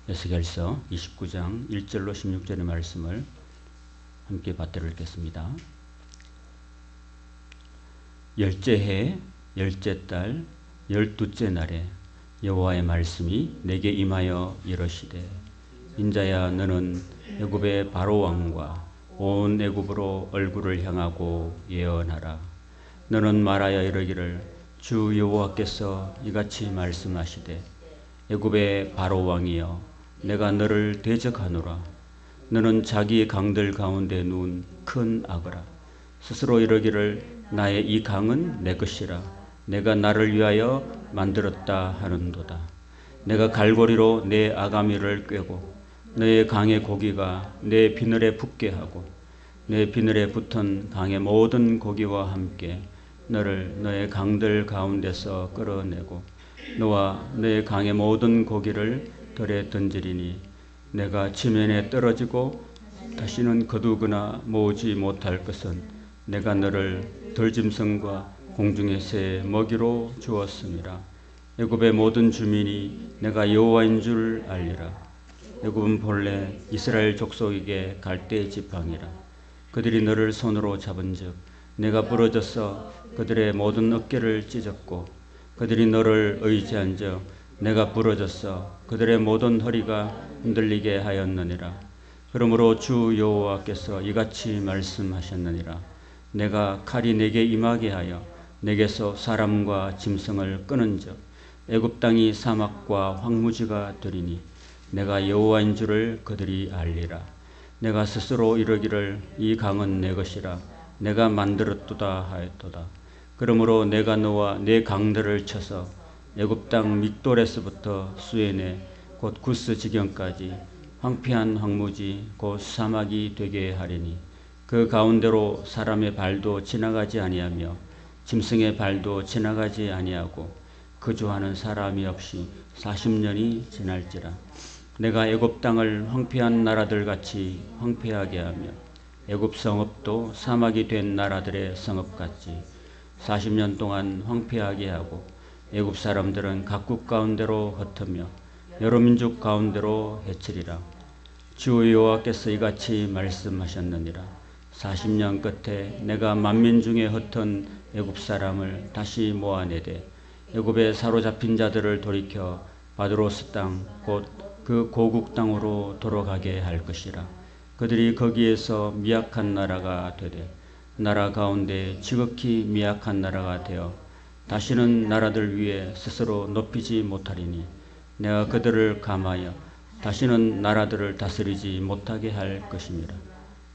에스겔서 29장 1절로 16절의 말씀을 함께 받들어 읽겠습니다. 열째 해, 열째 달, 12째 날에 여호와의 말씀이 내게 임하여 이르시되, 인자야, 너는 애굽의 바로 왕과 온 애굽으로 얼굴을 향하고 예언하라. 너는 말하여 이르기를, 주 여호와께서 이같이 말씀하시되, 애굽의 바로 왕이여, 내가 너를 대적하노라. 너는 자기 강들 가운데 누운 큰 악어라. 스스로 이르기를, 나의 이 강은 내 것이라. 내가 나를 위하여 만들었다 하는도다. 내가 갈고리로 내 아가미를 꿰고 너의 강의 고기가 내 비늘에 붙게 하고 내 비늘에 붙은 강의 모든 고기와 함께 너를 너의 강들 가운데서 끌어내고 너와 너의 강의 모든 고기를 들에 던지리니, 내가 지면에 떨어지고 다시는 거두거나 모으지 못할 것은 내가 너를 들짐승과 공중의 새의 먹이로 주었음이라. 애굽의 모든 주민이 내가 여호와인 줄 알리라. 애굽은 본래 이스라엘 족속에게 갈대 지팡이라. 그들이 너를 손으로 잡은즉 내가 부러져서 그들의 모든 어깨를 찢었고, 그들이 너를 의지한즉 내가 부러져서 그들의 모든 허리가 흔들리게 하였느니라. 그러므로 주 여호와께서 이같이 말씀하셨느니라. 내가 칼이 내게 임하게 하여 내게서 사람과 짐승을 끄는즉 애굽 땅이 사막과 황무지가 되리니, 내가 여호와인 줄을 그들이 알리라. 내가 스스로 이르기를, 이 강은 내 것이라. 내가 만들었도다 하였도다. 그러므로 내가 너와 내 강들을 쳐서 애굽 땅 믹도레스부터 수에네 곧 구스 지경까지 황폐한 황무지 곧 사막이 되게 하리니, 그 가운데로 사람의 발도 지나가지 아니하며 짐승의 발도 지나가지 아니하고 거주하는 사람이 없이 40년이 지날지라. 내가 애굽 땅을 황폐한 나라들 같이 황폐하게 하며 애굽 성읍도 사막이 된 나라들의 성읍 같이 40년 동안 황폐하게 하고, 애굽 사람들은 각국 가운데로 흩으며 여러 민족 가운데로 해치리라. 주 여호와께서 이같이 말씀하셨느니라. 40년 끝에 내가 만민 중에 흩은 애굽 사람을 다시 모아내되 애굽에 사로잡힌 자들을 돌이켜 바드로스 땅 곧 그 고국 땅으로 돌아가게 할 것이라. 그들이 거기에서 미약한 나라가 되되 나라 가운데 지극히 미약한 나라가 되어 다시는 나라들 위에 스스로 높이지 못하리니, 내가 그들을 감하여 다시는 나라들을 다스리지 못하게 할 것이니라.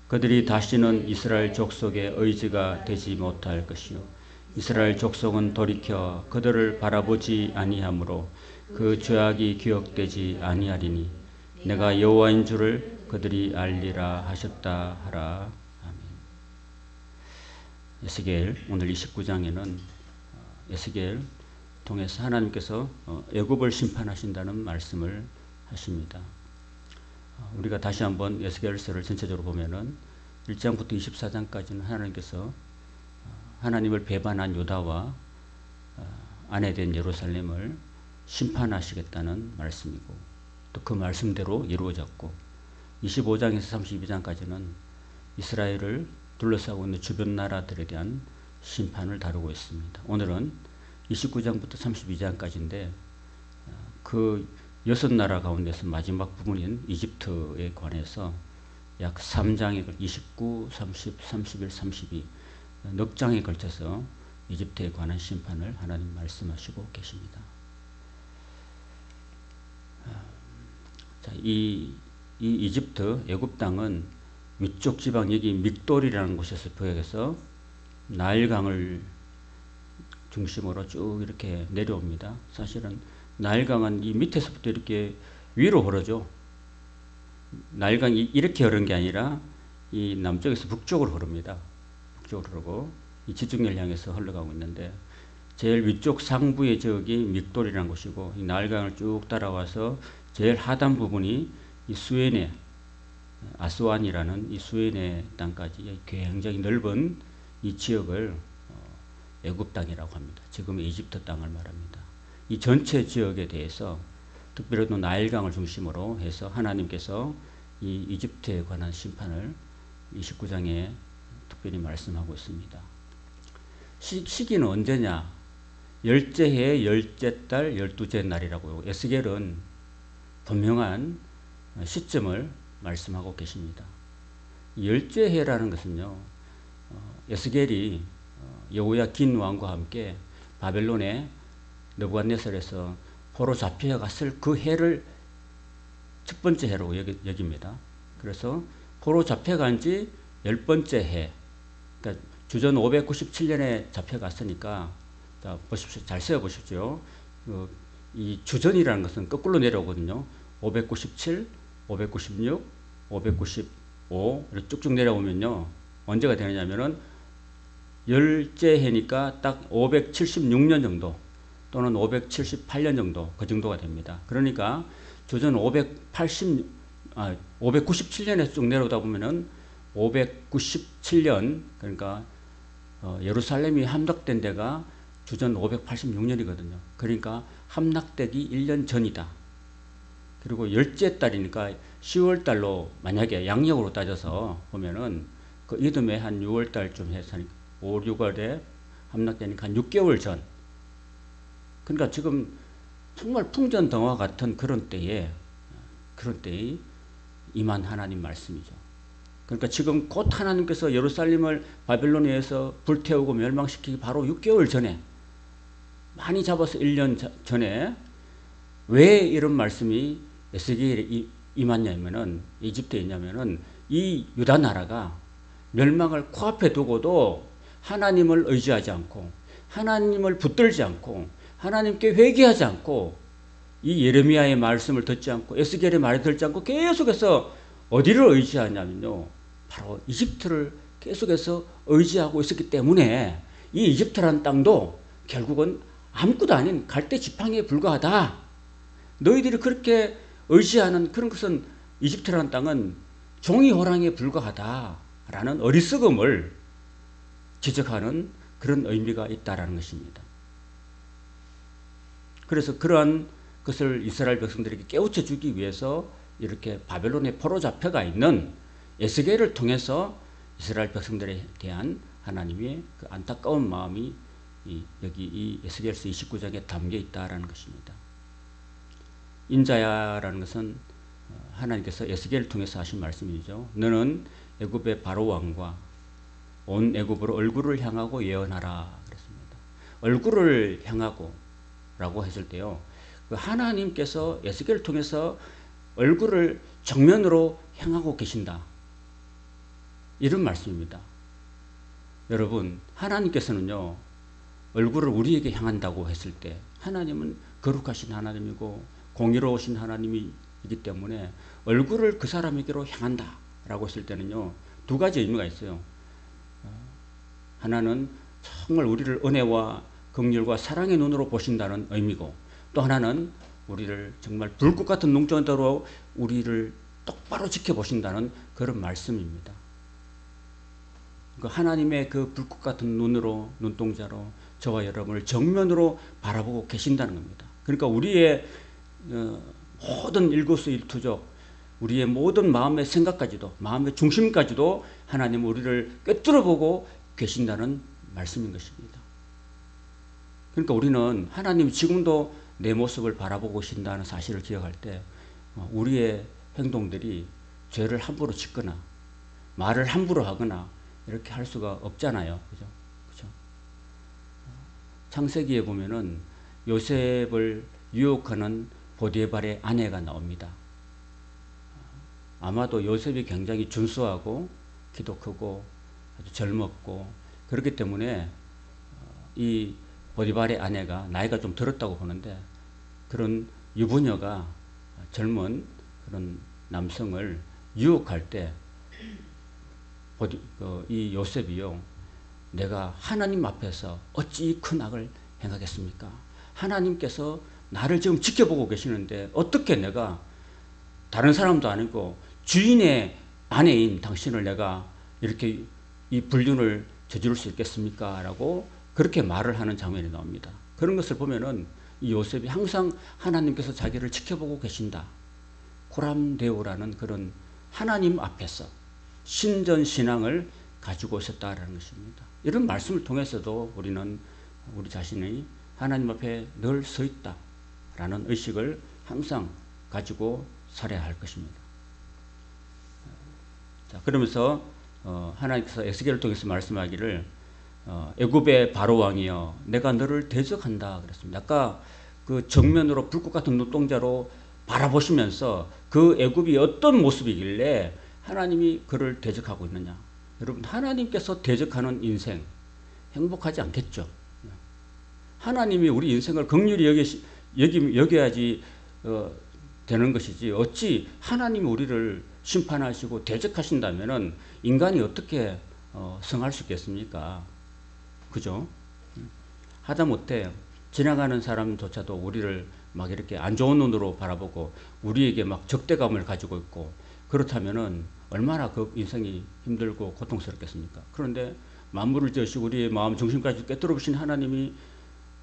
그들이 다시는 이스라엘 족속의 의지가 되지 못할 것이요, 이스라엘 족속은 돌이켜 그들을 바라보지 아니하므로 그 죄악이 기억되지 아니하리니, 내가 여호와인 줄을 그들이 알리라 하셨다 하라. 아멘. 에스겔 오늘 29장에는 에스겔 통해서 하나님께서 애굽을 심판하신다는 말씀을 하십니다. 우리가 다시 한번 에스겔서를 전체적으로 보면은 1장부터 24장까지는 하나님께서 하나님을 배반한 유다와 아내된 예루살렘을 심판하시겠다는 말씀이고, 또 그 말씀대로 이루어졌고, 25장에서 32장까지는 이스라엘을 둘러싸고 있는 주변 나라들에 대한 심판을 다루고 있습니다. 오늘은 29장부터 32장까지인데 그 6나라 가운데서 마지막 부분인 이집트에 관해서 약 3장에 29, 30, 31, 32 넉 장에 걸쳐서 이집트에 관한 심판을 하나님 말씀하시고 계십니다. 자, 이 이집트 애굽 땅은 위쪽 지방, 여기 믹돌이라는 곳에서 포획해서 나일강을 중심으로 쭉 이렇게 내려옵니다. 사실은 나일강은 이 밑에서부터 이렇게 위로 흐르죠. 나일강이 이렇게 흐르는 게 아니라 이 남쪽에서 북쪽으로 흐릅니다. 북쪽으로 흐르고 이 지중해를 향해서 흘러가고 있는데, 제일 위쪽 상부의 지역이 믹돌이라는 곳이고, 이 나일강을 쭉 따라와서 제일 하단 부분이 이 수에네, 아스완이라는 이 수에네 땅까지 굉장히 넓은 이 지역을 애굽 땅이라고 합니다. 지금의 이집트 땅을 말합니다. 이 전체 지역에 대해서 특별히 또 나일강을 중심으로 해서 하나님께서 이 이집트에 관한 심판을 29장에 특별히 말씀하고 있습니다. 시기는 언제냐? 열째 해, 열째 달, 열두째 날이라고요. 에스겔은 분명한 시점을 말씀하고 계십니다. 열째 해라는 것은요, 에스겔이 여호야긴 왕과 함께 바벨론에 느부갓네살에서 포로 잡혀갔을 그 해를 첫 번째 해로 여깁니다. 그래서 포로 잡혀간 지 10번째 해, 그러니까 주전 597년에 잡혀갔으니까, 자, 보십시오. 잘 세어보십시오. 이 주전이라는 것은 거꾸로 내려오거든요. 597, 596, 595 이렇게 쭉쭉 내려오면요. 언제가 되느냐면은 열째 해니까 딱 576년 정도 또는 578년 정도 그 정도가 됩니다. 그러니까 주전 597년에서 쭉 내려오다 보면은 597년 그러니까 예루살렘이 함락된 데가 주전 586년이거든요. 그러니까 함락되기 1년 전이다. 그리고 열째 달이니까 10월 달로 만약에 양력으로 따져서 보면은 그 이듬해 한 6월 달쯤 해서 5, 6월에 함락되니까 한 6개월 전. 그러니까 지금 정말 풍전등화 같은 그런 때에 임한 하나님 말씀이죠. 그러니까 지금 곧 하나님께서 예루살렘을 바벨론에 의해서 불태우고 멸망시키기 바로 6개월 전에 많이 잡아서 1년 전에 왜 이런 말씀이 에스겔에 임했냐면은 이집트에 있냐면은 이 유다 나라가 멸망을 코앞에 두고도 하나님을 의지하지 않고 하나님을 붙들지 않고 하나님께 회개하지 않고 이 예레미야의 말씀을 듣지 않고 에스겔의 말을 듣지 않고 계속해서 어디를 의지하냐면요. 바로 이집트를 계속해서 의지하고 있었기 때문에 이 이집트라는 땅도 결국은 아무것도 아닌 갈대 지팡이에 불과하다. 너희들이 그렇게 의지하는 그런 것은 이집트라는 땅은 종이 호랑이에 불과하다라는 어리석음을 지적하는 그런 의미가 있다라는 것입니다. 그래서 그러한 것을 이스라엘 백성들에게 깨우쳐 주기 위해서 이렇게 바벨론에 포로 잡혀가 있는 에스겔을 통해서 이스라엘 백성들에 대한 하나님의 그 안타까운 마음이 여기 이 에스겔서 29장에 담겨 있다라는 것입니다. 인자야라는 것은 하나님께서 에스겔을 통해서 하신 말씀이죠. 너는 애굽의 바로 왕과 온 애굽으로 얼굴을 향하고 예언하라 그랬습니다. 얼굴을 향하고 라고 했을 때요. 그 하나님께서 에스겔을 통해서 얼굴을 정면으로 향하고 계신다. 이런 말씀입니다. 여러분, 하나님께서는요, 얼굴을 우리에게 향한다고 했을 때 하나님은 거룩하신 하나님이고 공의로우신 하나님이기 때문에 얼굴을 그 사람에게로 향한다 라고 했을 때는요, 두 가지 의미가 있어요. 하나는 정말 우리를 은혜와 긍휼과 사랑의 눈으로 보신다는 의미고, 또 하나는 우리를 정말 불꽃 같은 눈동자로 우리를 똑바로 지켜보신다는 그런 말씀입니다. 하나님의 그 불꽃 같은 눈으로, 눈동자로 저와 여러분을 정면으로 바라보고 계신다는 겁니다. 그러니까 우리의 모든 일거수일투족, 우리의 모든 마음의 생각까지도, 마음의 중심까지도 하나님은 우리를 꿰뚫어 보고 계신다는 말씀인 것입니다. 그러니까 우리는 하나님 지금도 내 모습을 바라보고 계신다는 사실을 기억할 때 우리의 행동들이 죄를 함부로 짓거나 말을 함부로 하거나 이렇게 할 수가 없잖아요. 그죠? 그죠? 창세기에 보면은 요셉을 유혹하는 보디에발의 아내가 나옵니다. 아마도 요셉이 굉장히 준수하고 키도 크고 아주 젊었고 그렇기 때문에 이 보디발의 아내가 나이가 좀 들었다고 보는데 그런 유부녀가 젊은 그런 남성을 유혹할 때 이 요셉이요, 내가 하나님 앞에서 어찌 큰 악을 행하겠습니까? 하나님께서 나를 지금 지켜보고 계시는데 어떻게 내가 다른 사람도 아니고 주인의 아내인 당신을 내가 이렇게 이 불륜을 저지를 수 있겠습니까? 라고 그렇게 말을 하는 장면이 나옵니다. 그런 것을 보면은 이 요셉이 항상 하나님께서 자기를 지켜보고 계신다. 코람데오라는 그런 하나님 앞에서 신전 신앙을 가지고 있었다라는 것입니다. 이런 말씀을 통해서도 우리는 우리 자신이 하나님 앞에 늘 서 있다라는 의식을 항상 가지고 살아야 할 것입니다. 자, 그러면서 하나님께서 에스겔을 통해서 말씀하기를 애굽의 바로 왕이여 내가 너를 대적한다 그랬습니다. 아까 그 정면으로 불꽃 같은 눈동자로 바라보시면서 그 애굽이 어떤 모습이길래 하나님이 그를 대적하고 있느냐. 여러분, 하나님께서 대적하는 인생 행복하지 않겠죠. 하나님이 우리 인생을 긍휼히 여겨야지 되는 것이지, 어찌 하나님이 우리를 심판하시고 대적하신다면은 인간이 어떻게 성할 수 있겠습니까? 그죠? 하다못해 지나가는 사람조차도 우리를 막 이렇게 안 좋은 눈으로 바라보고 우리에게 막 적대감을 가지고 있고, 그렇다면은 얼마나 그 인생이 힘들고 고통스럽겠습니까? 그런데 만물을 지으시고 우리의 마음 정신까지 꿰뚫어 보신 하나님이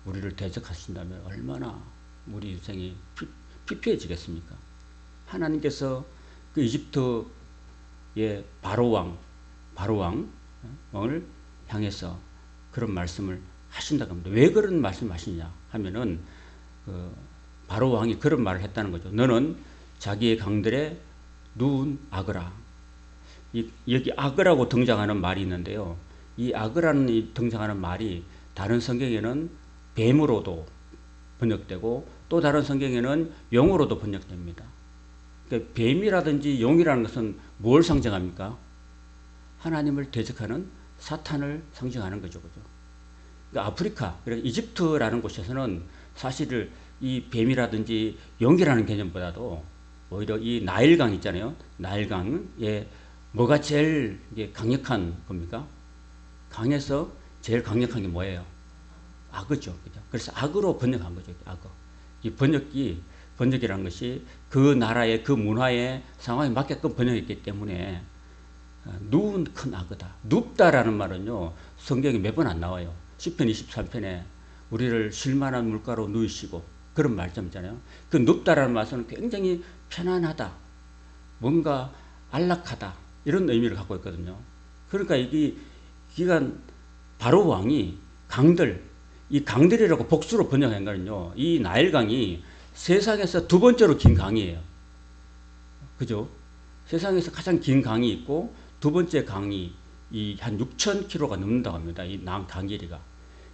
우리를 대적하신다면 얼마나 우리 인생이 피폐해지겠습니까? 하나님께서 그 이집트의 바로왕을 향해서 그런 말씀을 하신다고 합니다. 왜 그런 말씀을 하시냐 하면은 바로왕이 그런 말을 했다는 거죠. 너는 자기의 강들에 누운 악어라. 여기 악어라고 등장하는 말이 있는데요. 이 악어라는 등장하는 말이 다른 성경에는 뱀으로도 번역되고 또 다른 성경에는 용으로도 번역됩니다. 그러니까 뱀이라든지 용이라는 것은 뭘 상징합니까? 하나님을 대적하는 사탄을 상징하는 거죠. 그죠? 그러니까 아프리카, 그러니까 이집트라는 곳에서는 사실 이 뱀이라든지 용이라는 개념보다도 오히려 이 나일강 있잖아요. 나일강에 뭐가 제일 강력한 겁니까? 강에서 제일 강력한 게 뭐예요? 악어죠. 그죠? 그래서 악어로 번역한 거죠. 악어. 이 번역이라는 것이 그 나라의 그 문화의 상황에 맞게끔 번역했기 때문에 누운 큰 악어다. 눕다라는 말은요, 성경에 몇 번 안 나와요. 시편 23편에 우리를 쉴만한 물가로 누이시고 그런 말씀 있잖아요. 그 눕다라는 말은 굉장히 편안하다, 뭔가 안락하다, 이런 의미를 갖고 있거든요. 그러니까 이 기간 바로 왕이 이 강들이라고 복수로 번역한 거는요, 이 나일강이 세상에서 두 번째로 긴 강이에요. 그죠? 세상에서 가장 긴 강이 있고 두 번째 강이 한 6,000km가 넘는다고 합니다. 이 강 길이가.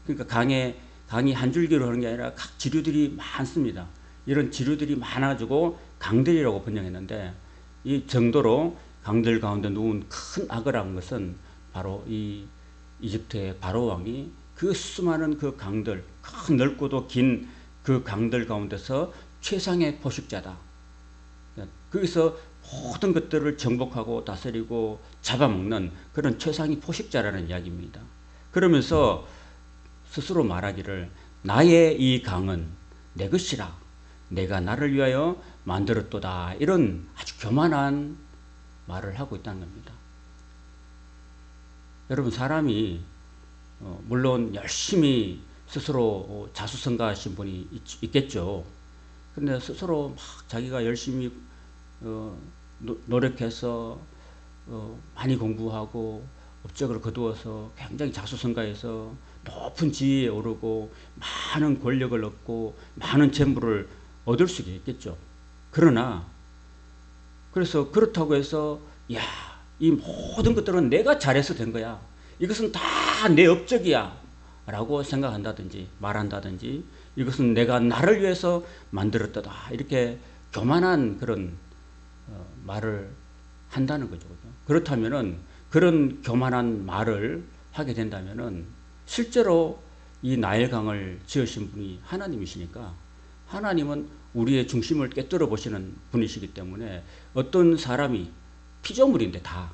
그러니까 강이 한 줄기로 하는 게 아니라 각 지류들이 많습니다. 이런 지류들이 많아지고 강들이라고 번역했는데, 이 정도로 강들 가운데 누운 큰 악어라는 것은 바로 이 이집트의 바로 왕이 그 수많은 그 강들, 큰 넓고도 긴 그 강들 가운데서 최상의 포식자다. 거기서 모든 것들을 정복하고 다스리고 잡아먹는 그런 최상의 포식자라는 이야기입니다. 그러면서 스스로 말하기를 나의 이 강은 내 것이라, 내가 나를 위하여 만들었도다, 이런 아주 교만한 말을 하고 있다는 겁니다. 여러분, 사람이 물론 열심히 스스로 자수성가하신 분이 있겠죠. 그런데 스스로 막 자기가 열심히 노력해서 많이 공부하고 업적을 거두어서 굉장히 자수성가해서 높은 지위에 오르고 많은 권력을 얻고 많은 재물을 얻을 수 있겠죠. 그러나 그래서 그렇다고 해서 이 모든 것들은 내가 잘해서 된 거야, 이것은 다 내 업적이야 라고 생각한다든지 말한다든지, 이것은 내가 나를 위해서 만들었다, 이렇게 교만한 그런 말을 한다는 거죠. 그렇다면은 그런 교만한 말을 하게 된다면은 실제로 이 나일강을 지으신 분이 하나님이시니까, 하나님은 우리의 중심을 꿰뚫어 보시는 분이시기 때문에 어떤 사람이 피조물인데 다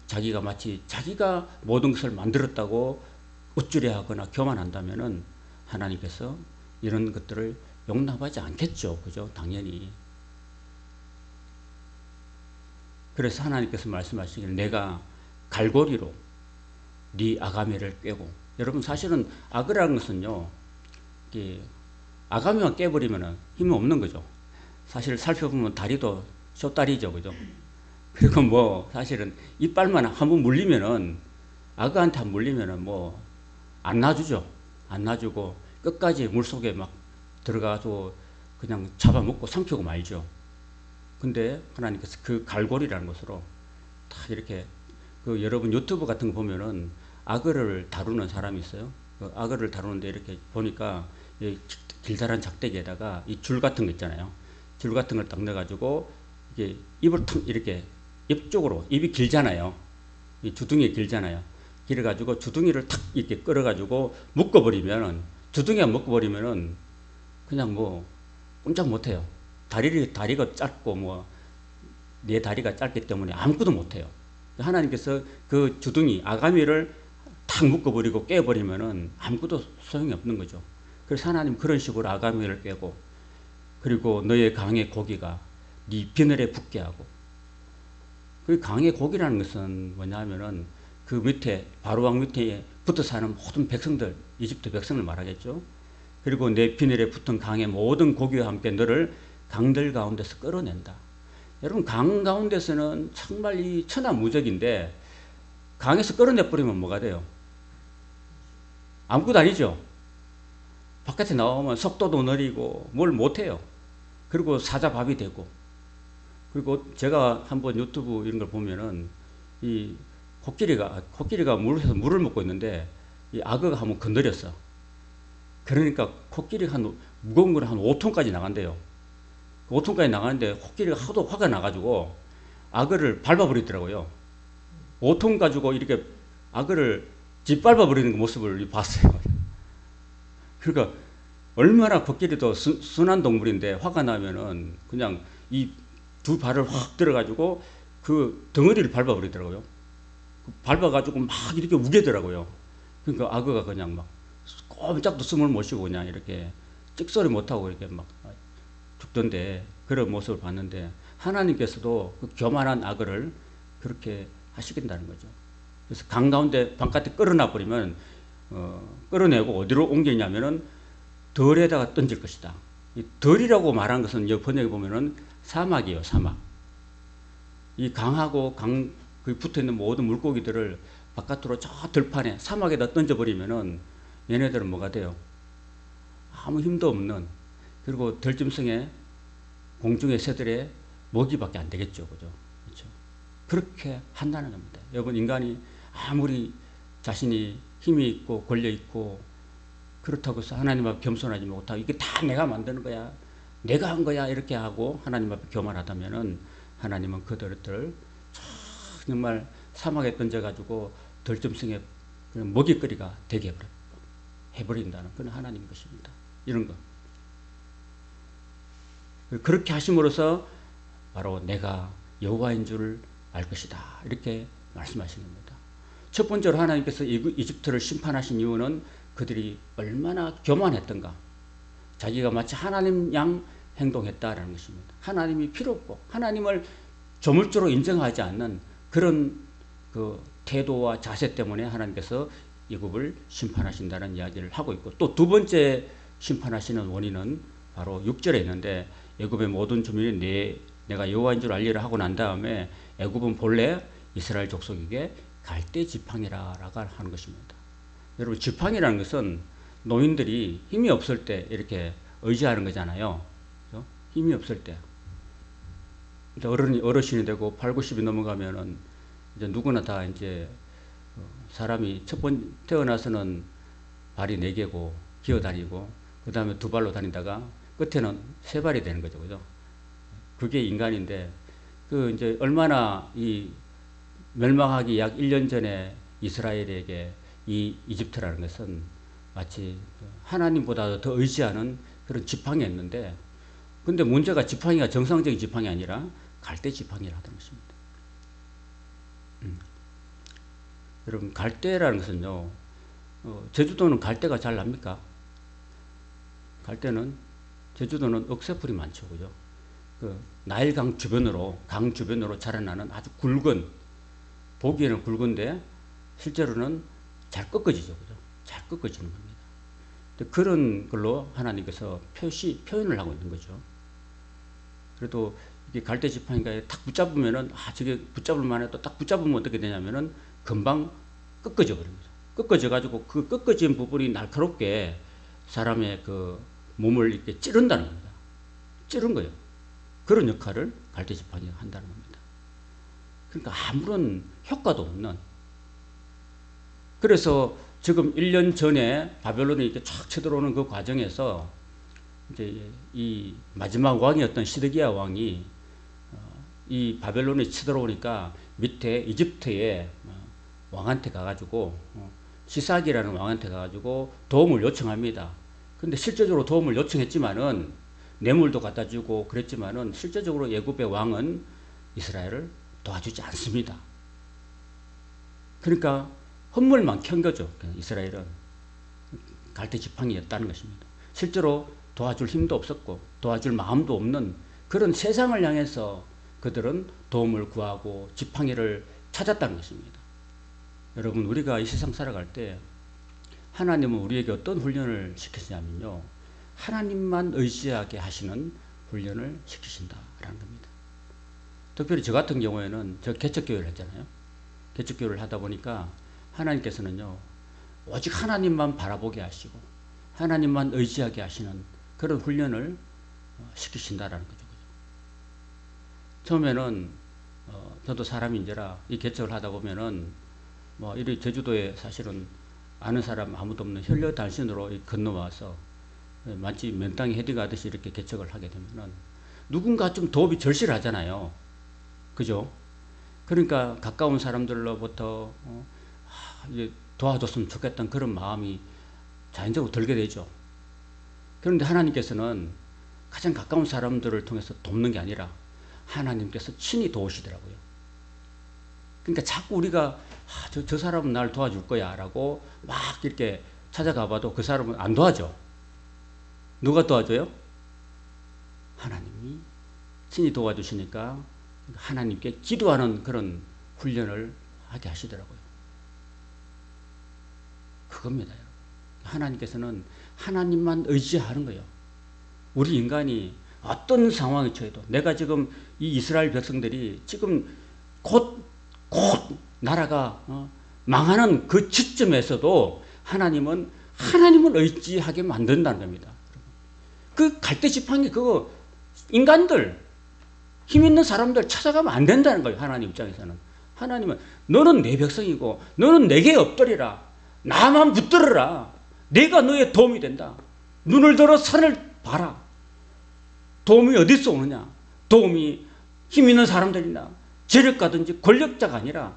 자기가 마치 자기가 모든 것을 만들었다고 우쭐해 하거나 교만한다면은 하나님께서 이런 것들을 용납하지 않겠죠. 그죠? 당연히. 그래서 하나님께서 말씀하시기를 내가 갈고리로 네 아가미를 꿰고, 여러분 사실은 악어라는 것은요, 아가미만 깨버리면 힘이 없는 거죠. 사실 살펴보면 다리도 쇼다리죠, 그죠? 그리고 뭐 사실은 이빨만 한번 물리면은 악어한테 한 물리면은 뭐 안 놔주죠. 안 놔주고 끝까지 물속에 막 들어가서 그냥 잡아먹고 삼키고 말죠. 근데 하나님께서 그 갈고리라는 것으로 다 이렇게 그 여러분 유튜브 같은 거 보면은 악어를 다루는 사람이 있어요. 그 악어를 다루는데 이렇게 보니까 이 길다란 작대기에다가 이 줄 같은 거 있잖아요. 줄 같은 걸 딱 넣어가지고 이게 입을 탁 이렇게 입 쪽으로 입이 길잖아요. 이 주둥이 길잖아요. 길어가지고 주둥이를 탁 이렇게 끌어가지고 묶어버리면은 주둥이가 묶어버리면은 그냥 뭐 꼼짝 못해요. 다리가 짧고 뭐 내 다리가 짧기 때문에 아무것도 못해요. 하나님께서 그 주둥이 아가미를 탁 묶어버리고 깨버리면은 아무것도 소용이 없는 거죠. 그래서 하나님 그런 식으로 아가미를 깨고 그리고 너의 강의 고기가 네 비늘에 붙게 하고 그 강의 고기라는 것은 뭐냐면은 그 밑에 바로왕 밑에 붙어 사는 모든 백성들 이집트 백성을 말하겠죠. 그리고 내 비늘에 붙은 강의 모든 고기와 함께 너를 강들 가운데서 끌어낸다. 여러분 강 가운데서는 정말 이 천하무적인데 강에서 끌어내버리면 뭐가 돼요? 아무것도 아니죠. 바깥에 나오면 속도도 느리고 뭘 못해요. 그리고 사자밥이 되고 그리고 제가 한번 유튜브 이런 걸 보면은 이 코끼리가 물에서 물을 먹고 있는데 이 악어가 한번 건드렸어. 그러니까 코끼리가 무거운 걸 한 5톤까지 나간대요. 5톤까지 나가는데 코끼리가 하도 화가 나가지고 악어를 밟아버리더라고요. 5톤 가지고 이렇게 악어를 짓밟아버리는 모습을 봤어요. 그러니까 얼마나 코끼리도 순한 동물인데 화가 나면은 그냥 이 두 발을 확 들어가지고 그 덩어리를 밟아버리더라고요. 밟아가지고 막 이렇게 우게더라고요. 그러니까 악어가 그냥 막 꼼짝도 숨을 못 쉬고 그냥 이렇게 찍소리 못하고 이렇게 막 죽던데 그런 모습을 봤는데 하나님께서도 그 교만한 악어를 그렇게 하시겠다는 거죠. 그래서 강 가운데 바깥에 끌어놔 버리면 끌어내고 어디로 옮기냐면은 덜에다가 던질 것이다. 이 덜이라고 말한 것은 여기 번역에 보면은 사막이에요, 사막. 이 강하고 그 붙어 있는 모든 물고기들을 바깥으로 저 들판에 사막에다 던져버리면은 얘네들은 뭐가 돼요? 아무 힘도 없는 그리고 덜짐승의 공중의 새들의 먹이밖에 안 되겠죠, 그죠? 그렇죠? 그렇게 한다는 겁니다. 여러분 인간이 아무리 자신이 힘이 있고 권력 있고 그렇다고 해서 하나님 앞에 겸손하지 못하고 이게 다 내가 만드는 거야. 내가 한 거야 이렇게 하고 하나님 앞에 교만하다면은 하나님은 그들을 정말 사막에 던져가지고 덜짐승의 먹이거리가 되게 해버린다는 그런 하나님 것입니다. 이런 거. 그렇게 하심으로써 바로 내가 여호와인 줄 알 것이다. 이렇게 말씀하신 겁니다. 첫 번째로 하나님께서 이집트를 심판하신 이유는 그들이 얼마나 교만했던가. 자기가 마치 하나님 양 행동했다라는 것입니다. 하나님이 필요 없고 하나님을 조물주로 인정하지 않는 그런 그 태도와 자세 때문에 하나님께서 애굽을 심판하신다는 이야기를 하고 있고 또 두 번째 심판하시는 원인은 바로 6절에 있는데 애굽의 모든 주민이 내가 여호와인 줄 알리라 하고 난 다음에 애굽은 본래 이스라엘 족속에게 갈대 지팡이라고 하는 것입니다. 여러분 지팡이라는 것은 노인들이 힘이 없을 때 이렇게 의지하는 거잖아요. 그렇죠? 힘이 없을 때. 어르신이 되고 8, 90이 넘어가면은 이제 누구나 다 이제 사람이 태어나서는 발이 4개고 기어다니고 그 다음에 2발로 다니다가 끝에는 3발이 되는 거죠. 그죠? 그게 인간인데 그 이제 얼마나 이 멸망하기 약 1년 전에 이스라엘에게 이 이집트라는 것은 마치 하나님보다 더 의지하는 그런 지팡이였는데 근데 문제가 지팡이가 정상적인 지팡이 아니라 갈대 지팡이라는 것입니다. 여러분 갈대라는 것은요 제주도는 갈대가 잘 납니까? 갈대는 제주도는 억새풀이 많죠. 그죠? 그 나일강 주변으로 강 주변으로 자라나는 아주 굵은 보기에는 굵은데 실제로는 잘 꺾어지죠. 그죠? 잘 꺾어지는 겁니다. 그런 걸로 하나님께서 표현을 하고 있는 거죠. 그래도 이게 갈대 지팡이가 딱 붙잡으면은 저게 붙잡을 만해도 딱 붙잡으면 어떻게 되냐면은 금방 꺾어져 버립니다. 꺾어져 가지고 그 꺾어진 부분이 날카롭게 사람의 그 몸을 이렇게 찌른다는 겁니다. 찌른 거예요. 그런 역할을 갈대 지팡이가 한다는 겁니다. 그러니까 아무런 효과도 없는. 그래서 지금 1년 전에 바벨론이 이렇게 쫙 쳐들어오는 그 과정에서 이제 이 마지막 왕이었던 시드기야 왕이 이 바벨론이 쳐들어오니까 밑에 이집트의 왕한테 가가지고 시삭이라는 왕한테 가가지고 도움을 요청합니다. 근데 실제적으로 도움을 요청했지만은 뇌물도 갖다 주고 그랬지만은 실제적으로 애굽의 왕은 이스라엘을 도와주지 않습니다. 그러니까 헛물만 켠 거죠. 이스라엘은 갈대 지팡이였다는 것입니다. 실제로 도와줄 힘도 없었고 도와줄 마음도 없는 그런 세상을 향해서 그들은 도움을 구하고 지팡이를 찾았다는 것입니다. 여러분, 우리가 이 세상 살아갈 때 하나님은 우리에게 어떤 훈련을 시키시냐면요, 하나님만 의지하게 하시는 훈련을 시키신다라는 겁니다. 특별히 저 같은 경우에는 저 개척교회를 했잖아요. 개척교회를 하다 보니까 하나님께서는요, 오직 하나님만 바라보게 하시고 하나님만 의지하게 하시는 그런 훈련을 시키신다라는 거죠. 처음에는 저도 사람인지라 이 개척을 하다 보면은 뭐 이리 제주도에 사실은 아는 사람 아무도 없는 혈려 단신으로 건너와서 마치 맨땅에 헤딩하듯이 이렇게 개척을 하게 되면은 누군가 좀 도움이 절실하잖아요. 그죠? 그러니까 가까운 사람들로부터 이제 도와줬으면 좋겠다는 그런 마음이 자연적으로 들게 되죠. 그런데 하나님께서는 가장 가까운 사람들을 통해서 돕는 게 아니라 하나님께서 친히 도우시더라고요. 그러니까 자꾸 우리가 저 사람은 날 도와줄 거야 라고 막 이렇게 찾아가 봐도 그 사람은 안 도와줘. 누가 도와줘요? 하나님이 친히 도와주시니까 하나님께 기도하는 그런 훈련을 하게 하시더라고요. 그겁니다, 여러분. 하나님께서는 하나님만 의지하는 거예요. 우리 인간이 어떤 상황에 처해도, 내가 지금 이 이스라엘 백성들이 지금 곧 나라가 망하는 그 시점에서도 하나님은 의지하게 만든다는 겁니다. 그 갈대 지팡이 그거 인간들, 힘 있는 사람들 찾아가면 안 된다는 거예요. 하나님 입장에서는. 하나님은 너는 내 백성이고 너는 내게 엎드리라. 나만 붙들어라. 내가 너의 도움이 된다. 눈을 들어 산을 봐라. 도움이 어디서 오느냐? 도움이 힘 있는 사람들이나 재력가든지 권력자가 아니라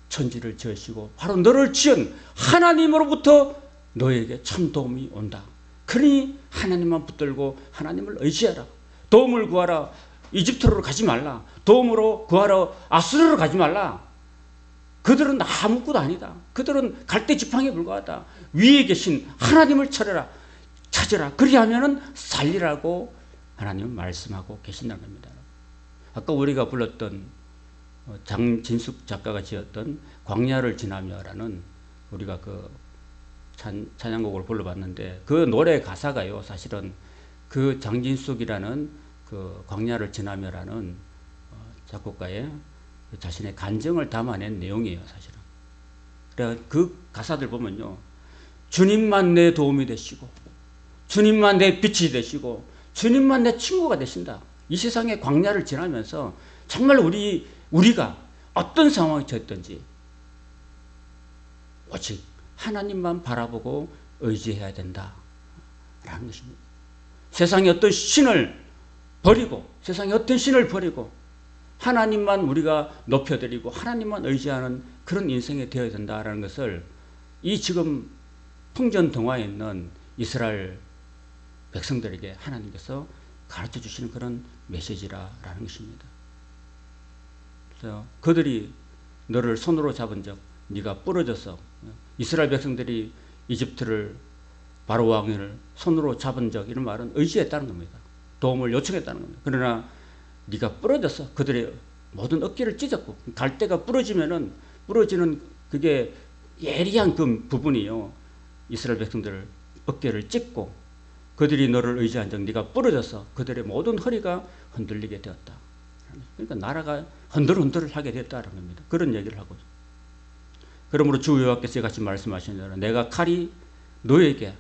천지를 지으시고 바로 너를 지은 하나님으로부터 너에게 참 도움이 온다. 그러니 하나님만 붙들고 하나님을 의지하라. 도움을 구하라. 이집트로 가지 말라. 도움으로 구하러 아수르로 가지 말라. 그들은 아무것도 아니다. 그들은 갈대 지팡이에 불과하다. 위에 계신 하나님을 찾으라. 그리하면은 살리라고 하나님은 말씀하고 계신다는 겁니다. 아까 우리가 불렀던 장진숙 작가가 지었던 광야를 지나며라는 우리가 그 찬양곡을 불러봤는데 그 노래 가사가요, 사실은 그 장진숙이라는 그 광야를 지나며라는 작곡가의 자신의 간증을 담아낸 내용이에요, 사실은. 그래 그 가사들 보면요, 주님만 내 도움이 되시고, 주님만 내 빛이 되시고, 주님만 내 친구가 되신다. 이 세상의 광야를 지나면서 정말 우리가 어떤 상황에 처했든지 오직 하나님만 바라보고 의지해야 된다라는 것입니다. 세상의 어떤 신을 버리고 하나님만 우리가 높여드리고 하나님만 의지하는 그런 인생이 되어야 된다라는 것을 이 지금 풍전등화에 있는 이스라엘 백성들에게 하나님께서 가르쳐 주시는 그런 메시지라는 것입니다. 그래서 그들이 너를 손으로 잡은 적 네가 부러져서, 이스라엘 백성들이 이집트를 바로 왕을 손으로 잡은 적, 이런 말은 의지했다는 겁니다. 도움을 요청했다는 겁니다. 그러나 네가 부러졌어. 그들의 모든 어깨를 찢었고, 갈대가 부러지는 그게 예리한 그 부분이요, 이스라엘 백성들을 어깨를 찢고 그들이 너를 의지한 적 네가 부러져서 그들의 모든 허리가 흔들리게 되었다. 그러니까 나라가 흔들흔들을 하게 됐다는 겁니다. 그런 얘기를 하고 있어요. 그러므로 주 여호와께서 같이 말씀하신 대로 내가 칼이 너에게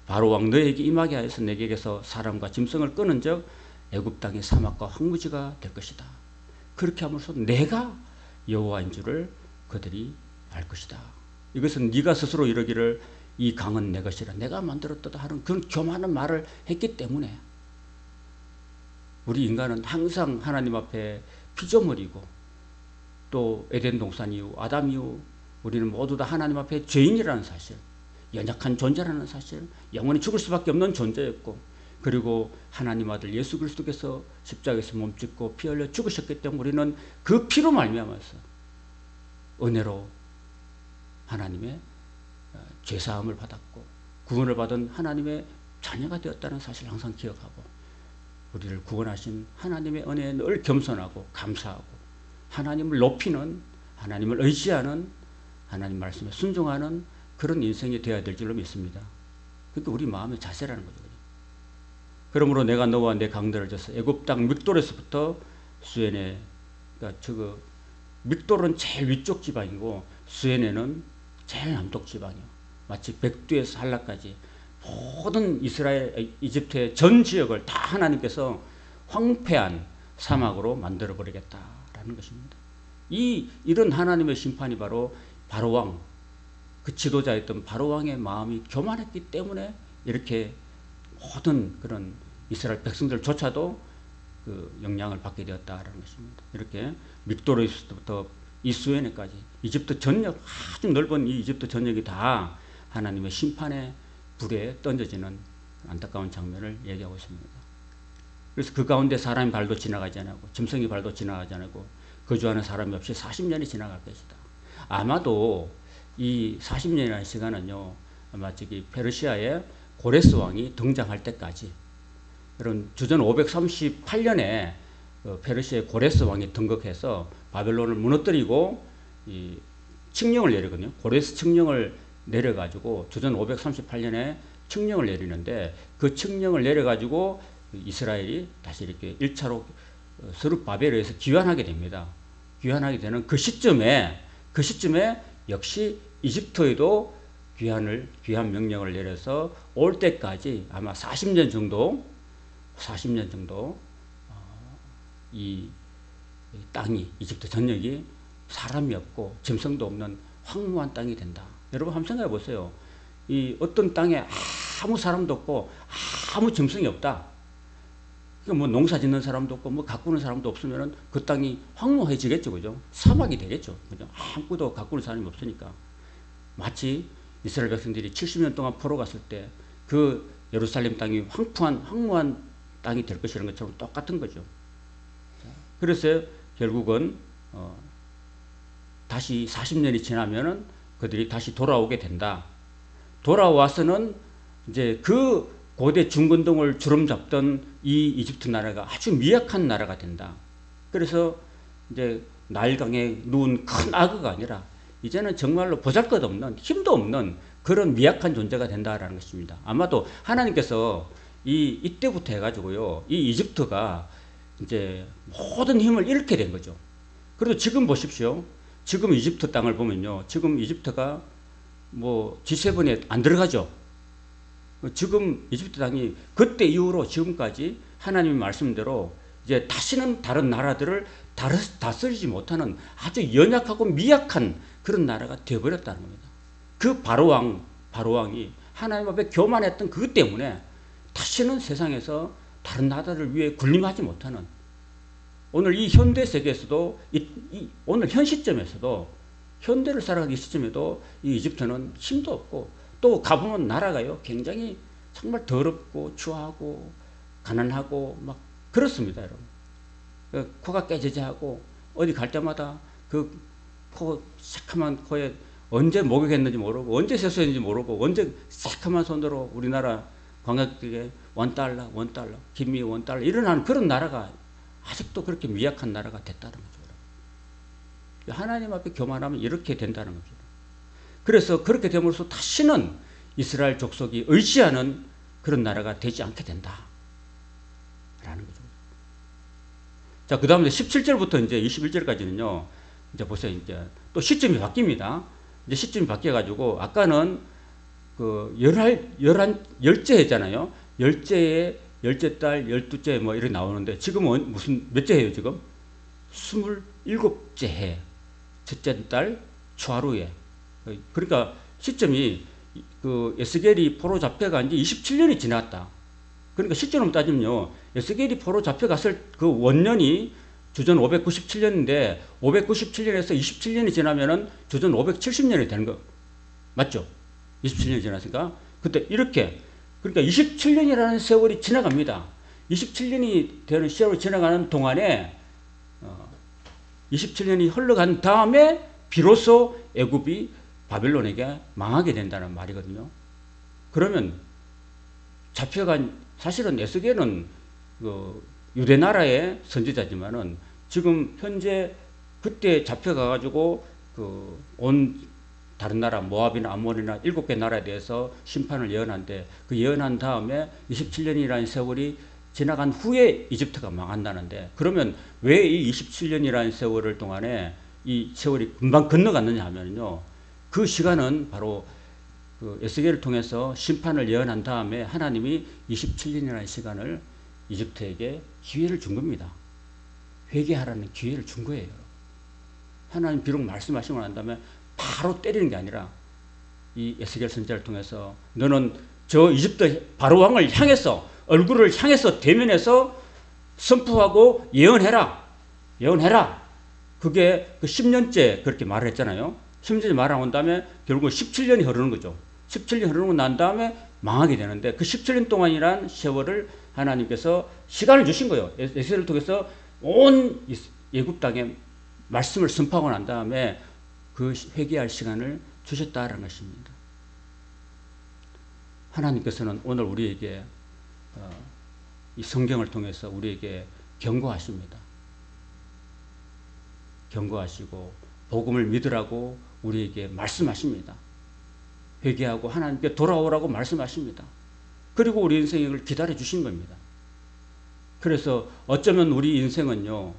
바로 왕 너에게 임하게 하여서 내게서 사람과 짐승을 끄는 적 애굽 땅의 사막과 황무지가 될 것이다. 그렇게 함으로써 내가 여호와인 줄을 그들이 알 것이다. 이것은 네가 스스로 이러기를 이 강은 내 것이라 내가 만들었다 하는 그런 교만한 말을 했기 때문에 우리 인간은 항상 하나님 앞에 피조물이고 또 에덴 동산 이후 아담 이후 우리는 모두 다 하나님 앞에 죄인이라는 사실, 연약한 존재라는 사실, 영원히 죽을 수밖에 없는 존재였고 그리고 하나님 아들 예수 그리스도께서 십자가에서 몸짓고 피 흘려 죽으셨기 때문에 우리는 그 피로 말미암아서 은혜로 하나님의 죄사함을 받았고 구원을 받은 하나님의 자녀가 되었다는 사실을 항상 기억하고 우리를 구원하신 하나님의 은혜에 늘 겸손하고 감사하고 하나님을 높이는, 하나님을 의지하는, 하나님 말씀에 순종하는 그런 인생이 되어야 될 줄로 믿습니다. 그러니까 우리 마음의 자세라는 거죠. 그러므로 내가 너와 내 강들을 져서 애굽 땅 믹돌에서부터 수에네, 그러니까 믹돌은 제일 위쪽 지방이고 수에네는 제일 남쪽 지방이요. 마치 백두에서 한라까지 모든 이집트의 전 지역을 다 하나님께서 황폐한 사막으로 만들어 버리겠다라는 것입니다. 이런 하나님의 심판이 바로 바로왕, 그 지도자였던 바로왕의 마음이 교만했기 때문에 이렇게 모든 그런 이스라엘 백성들조차도 그 영향을 받게 되었다라는 것입니다. 이렇게 믹도르에서부터 이스웨네까지 이집트 전역, 아주 넓은 이 이집트 전역이 다 하나님의 심판의 불에 던져지는 안타까운 장면을 얘기하고 있습니다. 그래서 그 가운데 사람의 발도 지나가지 않고 짐승의 발도 지나가지 않고 거주하는 사람이 없이 40년이 지나갈 것이다. 아마도 이 40년이라는 시간은요, 아마 저기 페르시아의 고레스 왕이 등장할 때까지, 그런 주전 538년에 페르시아의 고레스 왕이 등극해서 바벨론을 무너뜨리고 이 칙령을 내리거든요. 고레스 칙령을 내려가지고 주전 538년에 칙령을 내리는데 그 칙령을 내려가지고 이스라엘이 다시 이렇게 1차로 스룹바벨에 의해서 귀환하게 됩니다. 귀환하게 되는 그 시점에 역시 이집트에도 귀환 명령을 내려서 올 때까지 아마 40년 정도 이 땅이, 이집트 전역이 사람이 없고 짐승도 없는 황무한 땅이 된다. 여러분 한번 생각해 보세요. 이 어떤 땅에 아무 사람도 없고 아무 짐승이 없다. 그러니까 뭐 농사 짓는 사람도 없고 뭐 가꾸는 사람도 없으면은 그 땅이 황무해지겠죠, 그죠? 사막이 되겠죠, 그죠? 아무것도 가꾸는 사람이 없으니까. 마치 이스라엘 백성들이 70년 동안 포로 갔을 때 그 예루살렘 땅이 황무한 땅이 될 것이라는 것처럼 똑같은 거죠. 그래서 결국은 다시 40년이 지나면은 그들이 다시 돌아오게 된다. 돌아와서는 이제 그 고대 중근동을 주름잡던 이 이집트 나라가 아주 미약한 나라가 된다. 그래서 이제 나일강에 누운 큰 악어가 아니라 이제는 정말로 보잘것없는, 힘도 없는 그런 미약한 존재가 된다라는 것입니다. 아마도 하나님께서 이때부터 해가지고요, 이 이집트가 이제 모든 힘을 잃게 된 거죠. 그래도 지금 보십시오. 지금 이집트 땅을 보면요, 지금 이집트가 뭐 G7에 안 들어가죠. 지금 이집트 땅이 그때 이후로 지금까지 하나님의 말씀대로 이제 다시는 다른 나라들을 다스리지 못하는 아주 연약하고 미약한 그런 나라가 되어버렸다는 겁니다. 그 바로왕이 하나님 앞에 교만했던 그것 때문에 다시는 세상에서 다른 나라를 위해 군림하지 못하는, 오늘 이 현대 세계에서도 오늘 현 시점에서도 현대를 살아가는 이 시점에도 이 이집트는 힘도 없고 또 가보면 나라가요 굉장히 정말 더럽고 추하고 가난하고 막 그렇습니다, 여러분. 코가 깨지지하고 어디 갈 때마다 그 새카만 코에 언제 목욕했는지 모르고 언제 세수했는지 모르고 언제 새카만 손으로 우리나라 관광객에게 $1, 김미 $1 일어나는 그런 나라가 아직도 그렇게 미약한 나라가 됐다는 거죠. 하나님 앞에 교만하면 이렇게 된다는 거죠. 그래서 그렇게 됨으로써 다시는 이스라엘 족속이 의지하는 그런 나라가 되지 않게 된다 라는 거죠. 자, 그 다음에 17절부터 이제 21절까지는요, 이제 보세요. 이제 또 시점이 바뀝니다. 이제 시점이 바뀌어가지고, 아까는 그 열째 했잖아요. 열째에, 열째 달, 12째 뭐 이렇게 나오는데, 지금은 무슨, 몇째 해요, 지금? 27째 해. 첫째 달, 초하루에. 그러니까 시점이 그 에스겔이 포로 잡혀간 지 27년이 지났다. 그러니까 시점으로 따지면요, 에스겔이 포로 잡혀갔을 그 원년이 주전 597년인데 597년에서 27년이 지나면은 주전 570년이 되는 거 맞죠? 27년이 지났으니까 그때 이렇게, 그러니까 27년이라는 세월이 지나갑니다. 27년이 되는 세월이 지나가는 동안에 27년이 흘러간 다음에 비로소 애굽이 바벨론에게 망하게 된다는 말이거든요. 그러면 잡혀간, 사실은 에스겔은 그 유대 나라의 선지자지만은 지금 현재 그때 잡혀가가지고 그 온 다른 나라 모압이나 암몬이나 7개 나라에 대해서 심판을 예언한데, 그 예언한 다음에 27년이라는 세월이 지나간 후에 이집트가 망한다는데, 그러면 왜 이 27년이라는 세월을 동안에 이 세월이 금방 건너갔느냐 하면요, 그 시간은 바로 그 에스겔을 통해서 심판을 예언한 다음에 하나님이 27년이라는 시간을 이집트에게 기회를 준 겁니다. 회개하라는 기회를 준 거예요. 하나님 비록 말씀하시고 난 다음에 바로 때리는 게 아니라 이 에스겔 선지자를 통해서 너는 저 이집트 바로 왕을 향해서, 얼굴을 향해서 대면해서 선포하고 예언해라. 예언해라. 그게 그 10년째 그렇게 말을 했잖아요. 10년째 말하고 난 다음에 결국 17년이 흐르는 거죠. 17년 흐르고 난 다음에 망하게 되는데, 그 17년 동안이란 세월을 하나님께서 시간을 주신 거예요. 에스겔을 통해서 온 애굽 땅에 말씀을 선포하고 난 다음에 그 회개할 시간을 주셨다는 것입니다. 하나님께서는 오늘 우리에게 이 성경을 통해서 우리에게 경고하십니다. 경고하시고 복음을 믿으라고 우리에게 말씀하십니다. 회개하고 하나님께 돌아오라고 말씀하십니다. 그리고 우리 인생을 기다려 주신 겁니다. 그래서 어쩌면 우리 인생은요,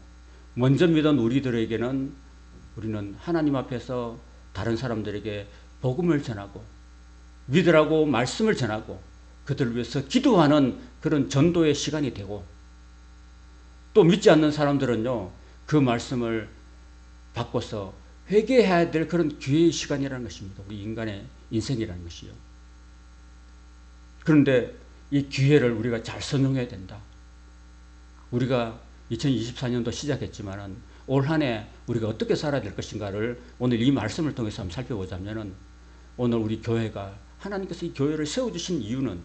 먼저 믿은 우리들에게는 우리는 하나님 앞에서 다른 사람들에게 복음을 전하고 믿으라고 말씀을 전하고 그들을 위해서 기도하는 그런 전도의 시간이 되고, 또 믿지 않는 사람들은요, 그 말씀을 바꿔서 회개해야 될 그런 기회의 시간이라는 것입니다. 우리 인간의 인생이라는 것이요. 그런데 이 기회를 우리가 잘 선용해야 된다. 우리가 2024년도 시작했지만은 올 한 해 우리가 어떻게 살아야 될 것인가를 오늘 이 말씀을 통해서 한번 살펴보자면은, 오늘 우리 교회가, 하나님께서 이 교회를 세워주신 이유는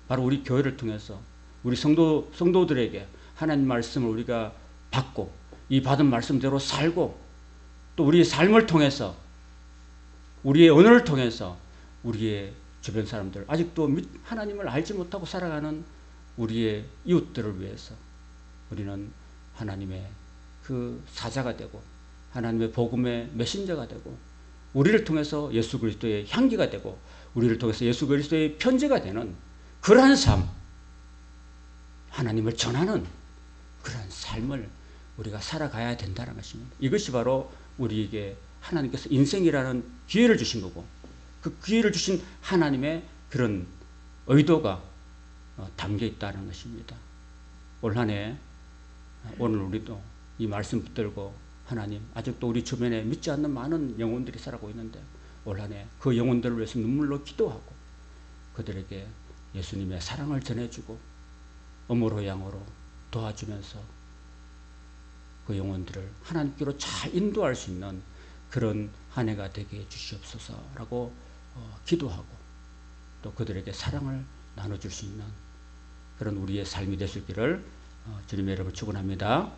바로 우리 교회를 통해서 우리 성도들에게 하나님 말씀을 우리가 받고 이 받은 말씀대로 살고, 또 우리의 삶을 통해서, 우리의 언어를 통해서 우리의 주변 사람들, 아직도 하나님을 알지 못하고 살아가는 우리의 이웃들을 위해서 우리는 하나님의 그 사자가 되고 하나님의 복음의 메신저가 되고, 우리를 통해서 예수 그리스도의 향기가 되고 우리를 통해서 예수 그리스도의 편지가 되는 그러한 삶, 하나님을 전하는 그런 삶을 우리가 살아가야 된다는 것입니다. 이것이 바로 우리에게 하나님께서 인생이라는 기회를 주신 거고, 그 기회를 주신 하나님의 그런 의도가 담겨 있다는 것입니다. 올 한 해 오늘 우리도 이 말씀 붙들고, 하나님, 아직도 우리 주변에 믿지 않는 많은 영혼들이 살아가고 있는데 올 한 해 그 영혼들을 위해서 눈물로 기도하고 그들에게 예수님의 사랑을 전해주고 어머로 양으로 도와주면서 그 영혼들을 하나님께로 잘 인도할 수 있는 그런 한 해가 되게 해 주시옵소서라고 기도하고, 또 그들에게 사랑을 나눠줄 수 있는 그런 우리의 삶이 되실 길을 주님의 이름으로 축원합니다.